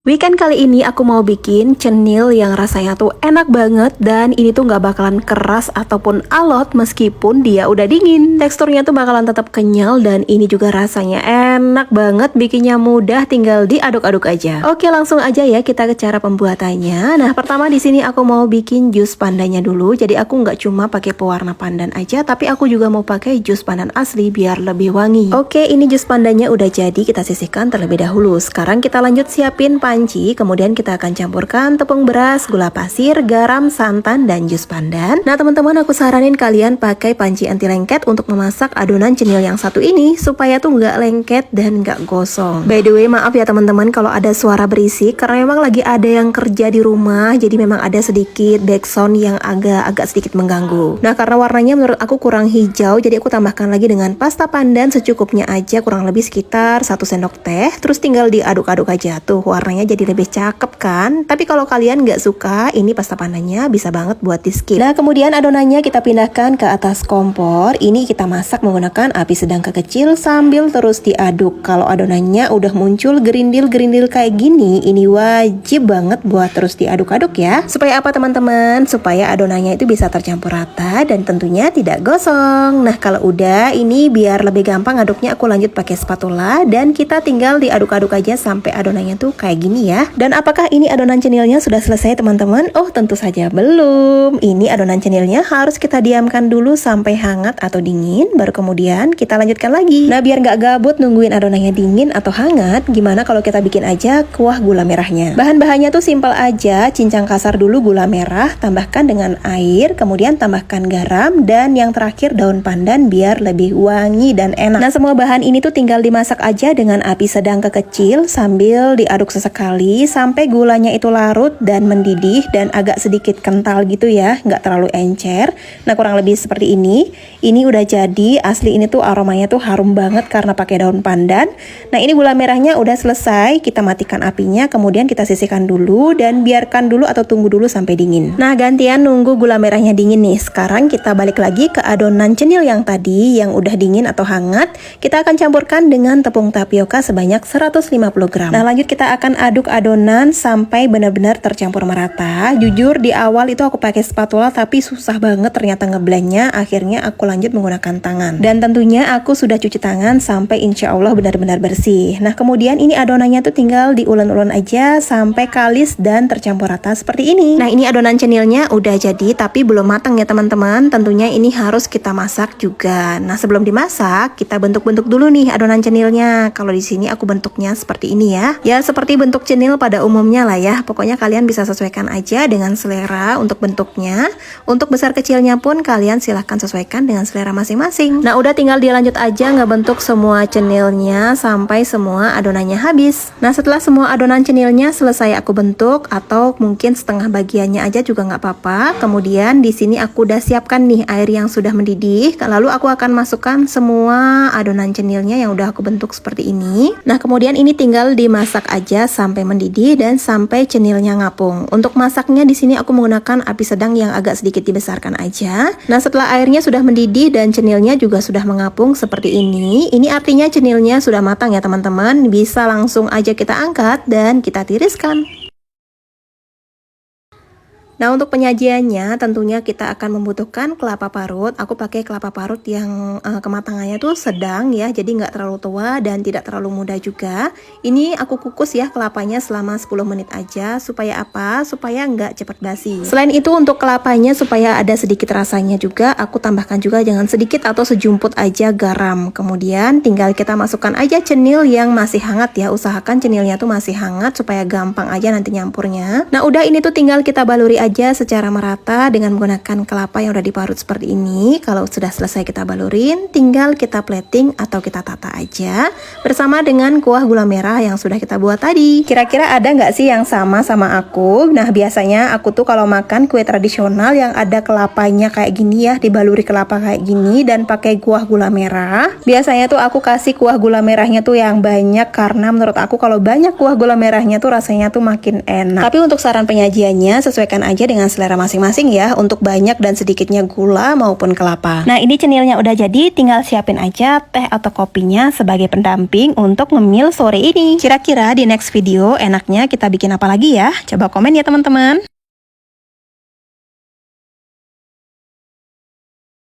Weekend kali ini aku mau bikin cenil yang rasanya tuh enak banget dan ini tuh nggak bakalan keras ataupun alot meskipun dia udah dingin. Teksturnya tuh bakalan tetap kenyal dan ini juga rasanya enak banget, bikinnya mudah, tinggal diaduk-aduk aja. Oke, langsung aja ya kita ke cara pembuatannya. Nah, pertama di sini aku mau bikin jus pandannya dulu. Jadi aku nggak cuma pakai pewarna pandan aja, tapi aku juga mau pakai jus pandan asli biar lebih wangi. Oke, ini jus pandannya udah jadi, kita sisihkan terlebih dahulu. Sekarang kita lanjut siapin panci, kemudian kita akan campurkan tepung beras, gula pasir, garam, santan, dan jus pandan. Nah teman-teman, aku saranin kalian pakai panci anti lengket untuk memasak adonan cenil yang satu ini supaya tuh nggak lengket dan nggak gosong. By the way, maaf ya teman-teman kalau ada suara berisik karena memang lagi ada yang kerja di rumah, jadi memang ada sedikit background yang agak sedikit mengganggu. Nah karena warnanya menurut aku kurang hijau, jadi aku tambahkan lagi dengan pasta pandan secukupnya aja, kurang lebih sekitar 1 sendok teh. Terus tinggal diaduk-aduk aja tuh, warnanya jadi lebih cakep kan. Tapi kalau kalian nggak suka ini pasta pandannya, bisa banget buat di skip. Nah kemudian adonannya kita pindahkan ke atas kompor. Ini kita masak menggunakan api sedang ke kecil sambil terus diaduk. Kalau adonannya udah muncul gerindil-gerindil kayak gini, ini wajib banget buat terus diaduk-aduk ya. Supaya apa teman-teman? Supaya adonannya itu bisa tercampur rata dan tentunya tidak gosong. Nah kalau udah, ini biar lebih gampang aduknya, aku lanjut pakai spatula dan kita tinggal diaduk-aduk aja sampai adonannya tuh kayak gini ya. Dan apakah ini adonan cenilnya sudah selesai teman-teman? Oh tentu saja belum. Ini adonan cenilnya harus kita diamkan dulu sampai hangat atau dingin, baru kemudian kita lanjutkan lagi. Nah biar nggak gabut nungguin adonannya dingin atau hangat, gimana kalau kita bikin aja kuah gula merahnya. Bahan-bahannya tuh simpel aja, cincang kasar dulu gula merah, tambahkan dengan air, kemudian tambahkan garam, dan yang terakhir daun pandan biar lebih wangi dan enak. Nah semua bahan ini tuh tinggal dimasak aja dengan api sedang ke kecil sambil diaduk sesekali sampai gulanya itu larut dan mendidih dan agak sedikit kental gitu ya, nggak terlalu encer. Nah kurang lebih seperti ini. Ini udah jadi, asli ini tuh aromanya tuh harum banget karena pakai daun pandan. Nah ini gula merahnya udah selesai, kita matikan apinya, kemudian kita sisihkan dulu dan biarkan dulu atau tunggu dulu sampai dingin. Nah gantian nunggu gula merahnya dingin nih. Sekarang kita balik lagi ke adonan cenil yang tadi yang udah dingin atau hangat. Kita akan campurkan dengan tepung tapioka sebanyak 150 gram. Nah lanjut kita akan aduk adonan sampai benar-benar tercampur merata. Jujur di awal itu aku pakai spatula tapi susah banget ternyata ngeblendnya. Akhirnya aku lanjut menggunakan tangan. Dan tentunya aku sudah cuci tangan sampai insya Allah benar-benar bersih. Nah kemudian ini adonannya tuh tinggal diulun-ulun aja sampai kalis dan tercampur rata seperti ini. Nah ini adonan cenilnya udah jadi tapi belum matang ya teman-teman. Tentunya ini harus kita masak juga. Nah sebelum dimasak kita bentuk-bentuk dulu nih adonan cenilnya. Kalau di sini aku bentuknya seperti ini ya. Ya seperti bentuk cenil pada umumnya lah ya. Pokoknya kalian bisa sesuaikan aja dengan selera untuk bentuknya. Untuk besar kecilnya pun kalian silahkan sesuaikan dengan selera masing-masing. Nah udah tinggal dilanjut aja ngebentuk semua cenilnya sampai semua adonannya habis. Nah setelah semua adonan cenilnya selesai aku bentuk, atau mungkin setengah bagiannya aja juga nggak apa-apa. Kemudian di sini aku udah siapkan nih air yang sudah mendidih. Lalu aku akan masukkan semua adonan cenilnya yang udah aku bentuk seperti ini. Nah kemudian ini tinggal dimasak aja sampai mendidih dan sampai cenilnya ngapung. Untuk masaknya di sini aku menggunakan api sedang yang agak sedikit dibesarkan aja. Nah setelah airnya sudah mendidih dan cenilnya juga sudah mengapung seperti ini artinya cenilnya sudah matang ya teman-teman. Bisa langsung aja kita angkat dan kita tiriskan. Nah untuk penyajiannya tentunya kita akan membutuhkan kelapa parut. Aku pakai kelapa parut yang kematangannya tuh sedang ya, jadi nggak terlalu tua dan tidak terlalu muda juga. Ini aku kukus ya kelapanya selama 10 menit aja. Supaya apa? Supaya nggak cepat basi. Selain itu untuk kelapanya supaya ada sedikit rasanya juga, aku tambahkan juga jangan sedikit atau sejumput aja garam. Kemudian tinggal kita masukkan aja cenil yang masih hangat ya. Usahakan cenilnya tuh masih hangat supaya gampang aja nanti nyampurnya. Nah udah, ini tuh tinggal kita baluri aja secara merata dengan menggunakan kelapa yang udah diparut seperti ini. Kalau sudah selesai kita balurin, tinggal kita plating atau kita tata aja bersama dengan kuah gula merah yang sudah kita buat tadi. Kira-kira ada nggak sih yang sama aku? Nah biasanya aku tuh kalau makan kue tradisional yang ada kelapanya kayak gini ya, dibaluri kelapa kayak gini dan pakai kuah gula merah, biasanya tuh aku kasih kuah gula merahnya tuh yang banyak karena menurut aku kalau banyak kuah gula merahnya tuh rasanya tuh makin enak. Tapi untuk saran penyajiannya sesuaikan aja dengan selera masing-masing ya, untuk banyak dan sedikitnya gula maupun kelapa. Nah, ini cenilnya udah jadi, tinggal siapin aja teh atau kopinya sebagai pendamping untuk ngemil sore ini. Kira-kira di next video enaknya kita bikin apa lagi ya? Coba komen ya teman-teman.